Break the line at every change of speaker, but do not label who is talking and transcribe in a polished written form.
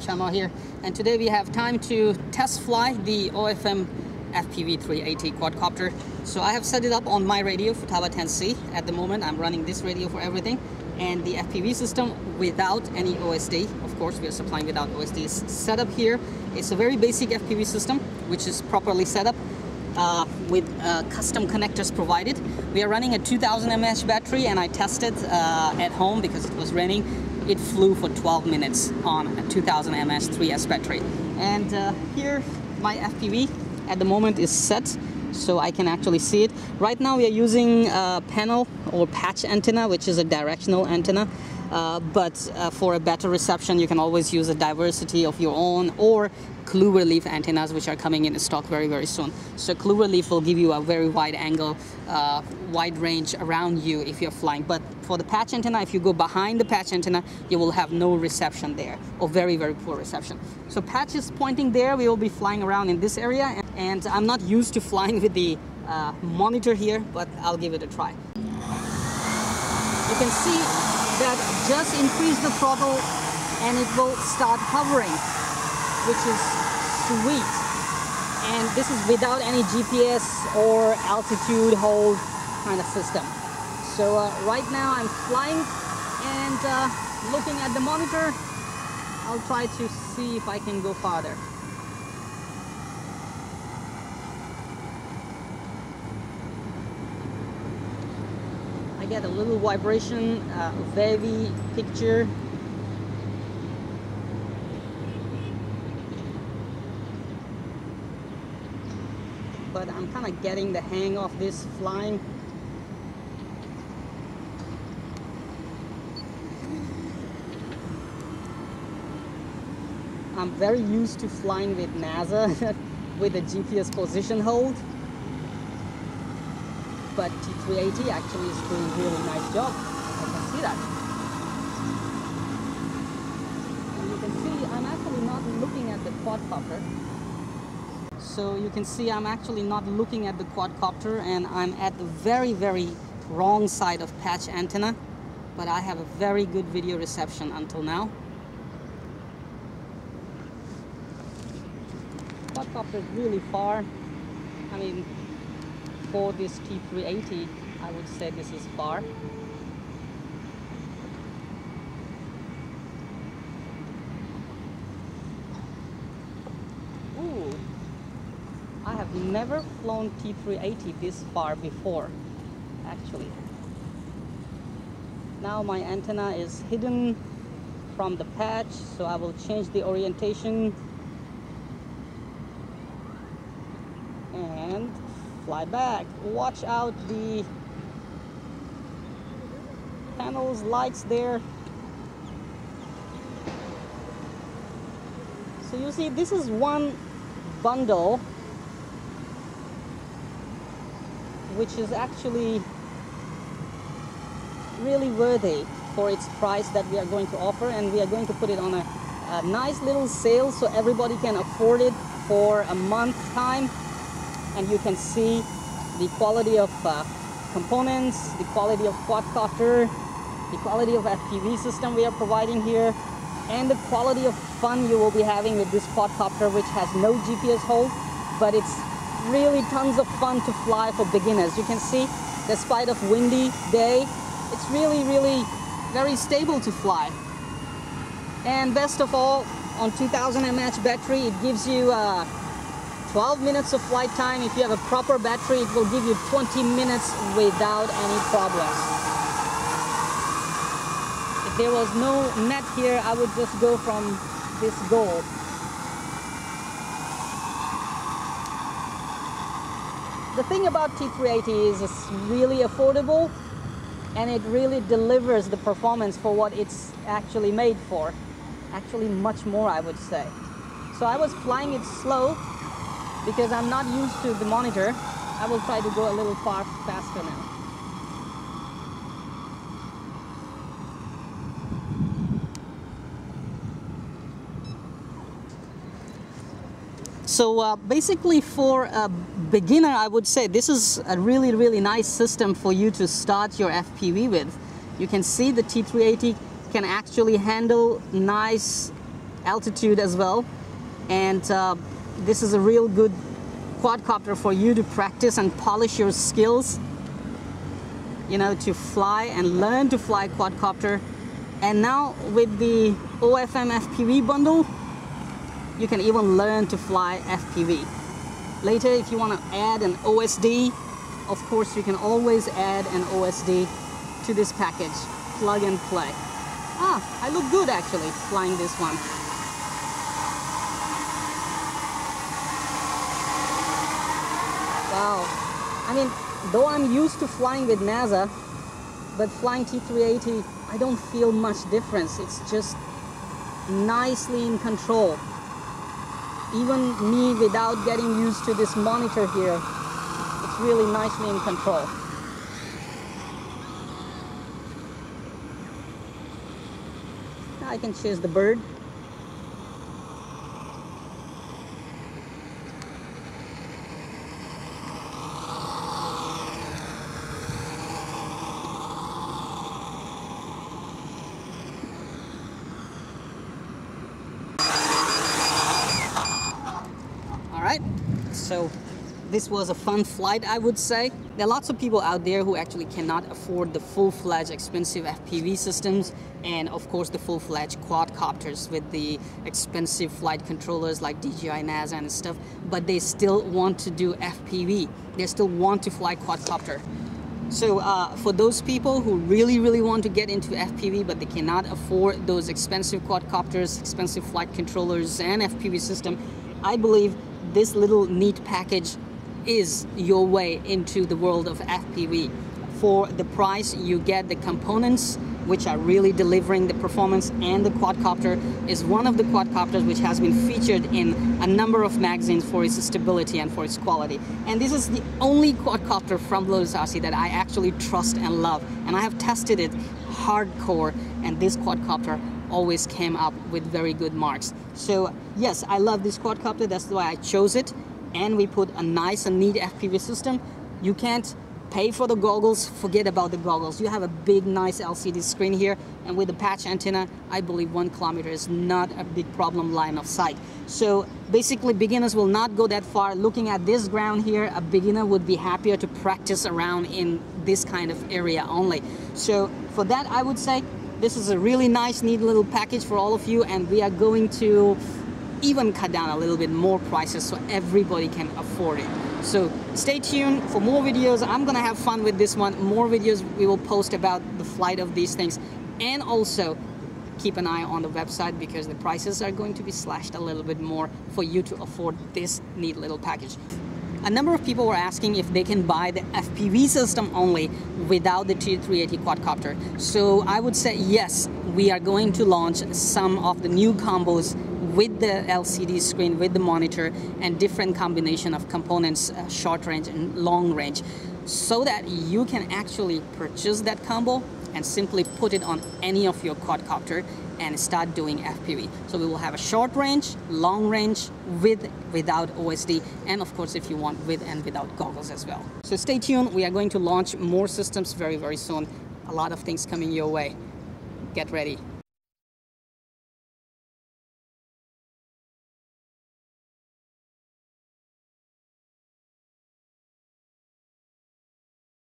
AliShanMao here, and today we have time to test fly the OFM-380 quadcopter. So I have set it up on my radio for Tower 10C. At the moment I'm running this radio for everything, and the FPV system without any OSD. Of course we are supplying without OSD. It's set up here. It's a very basic FPV system which is properly set up with custom connectors provided. We are running a 2000 mAh battery, and I tested at home because it was raining. It flew for 12 minutes on a 2000 mAh 3S battery. And here my FPV at the moment is set, so I can actually see it. Right now we are using a panel or patch antenna, which is a directional antenna. But for a better reception, you can always use a diversity of your own, or clover leaf antennas, which are coming in stock very soon. So clover leaf will give you a very wide angle, wide range around you if you're flying. But for the patch antenna, if you go behind the patch antenna, you will have no reception there, or very poor reception. So patch is pointing there. We will be flying around in this area, and I'm not used to flying with the monitor here, but I'll give it a try. You can see that just increase the throttle and it will start hovering, which is sweet. And this is without any GPS or altitude hold kind of system. So right now I'm flying and looking at the monitor. I'll try to see if I can go farther. I get a little vibration, wavy picture. But I'm kind of getting the hang of this flying. I'm very used to flying with NASA with a GPS position hold. But T380 actually is doing a really nice job. I can see that. And you can see I'm actually not looking at the quadcopter. So you can see I'm actually not looking at the quadcopter, and I'm at the very wrong side of patch antenna. But I have a very good video reception until now. Quadcopter is really far. I mean, for this T380, I would say this is far. Ooh, I have never flown T380 this far before, actually. Now my antenna is hidden from the patch, so I will change the orientation and fly back. Watch out the panels, lights there. So you see, this is one bundle which is actually really worthy for its price that we are going to offer, and we are going to put it on a nice little sale so everybody can afford it for a month time. And you can see the quality of components, the quality of quadcopter, the quality of FPV system we are providing here, and the quality of fun you will be having with this quadcopter, which has no GPS hold, but it's really tons of fun to fly for beginners. You can see, despite of windy day, it's really very stable to fly. And best of all, on 2000 mAh battery, it gives you 12 minutes of flight time. If you have a proper battery, it will give you 20 minutes without any problems. If there was no net here, I would just go from this goal. The thing about T380 is it's really affordable, and it really delivers the performance for what it's actually made for. Actually much more, I would say. So I was flying it slow because I'm not used to the monitor. I will try to go a little faster now. So basically for a beginner, I would say this is a really nice system for you to start your FPV with. You can see the T380 can actually handle nice altitude as well. And this is a real good quadcopter for you to practice and polish your skills, you know, to fly and learn to fly quadcopter. And now with the OFM FPV bundle, you can even learn to fly FPV. Later, if you want to add an OSD, of course you can always add an OSD to this package. Plug and play. I look good actually flying this one. Wow. I mean, though I'm used to flying with NASA, but flying T380, I don't feel much difference. It's just nicely in control. Even me, without getting used to this monitor here, it's really nicely in control. Now I can chase the bird. Alright, so this was a fun flight, I would say. There are lots of people out there who actually cannot afford the full-fledged expensive FPV systems and of course the full-fledged quadcopters with the expensive flight controllers like DJI, NASA and stuff, but they still want to do FPV. They still want to fly quadcopter. So for those people who really want to get into FPV but they cannot afford those expensive quadcopters, expensive flight controllers and FPV system, I believe this little neat package is your way into the world of FPV. For the price, you get the components which are really delivering the performance, and the quadcopter is one of the quadcopters which has been featured in a number of magazines for its stability and for its quality. And this is the only quadcopter from Lotus RC that I actually trust and love. And I have tested it hardcore, and this quadcopter always came up with very good marks. So yes, I love this quadcopter, that's why I chose it. And we put a nice and neat FPV system. You can't pay for the goggles, forget about the goggles. You have a big nice LCD screen here, and with the patch antenna, I believe 1 kilometer is not a big problem line of sight. So basically beginners will not go that far. Looking at this ground here, a beginner would be happier to practice around in this kind of area only. So for that, I would say this is a really nice, neat little package for all of you, and we are going to even cut down a little bit more prices so everybody can afford it. So stay tuned for more videos. I'm gonna have fun with this one. More videos we will post about the flight of these things, and also keep an eye on the website because the prices are going to be slashed a little bit more for you to afford this neat little package. A number of people were asking if they can buy the FPV system only without the T380 quadcopter. So I would say yes, we are going to launch some of the new combos with the LCD screen, with the monitor, and different combination of components, short range and long range, so that you can actually purchase that combo and simply put it on any of your quadcopter and start doing FPV. So we will have a short range, long range, with, without OSD, and of course if you want with and without goggles as well. So stay tuned, we are going to launch more systems very soon. A lot of things coming your way. Get ready.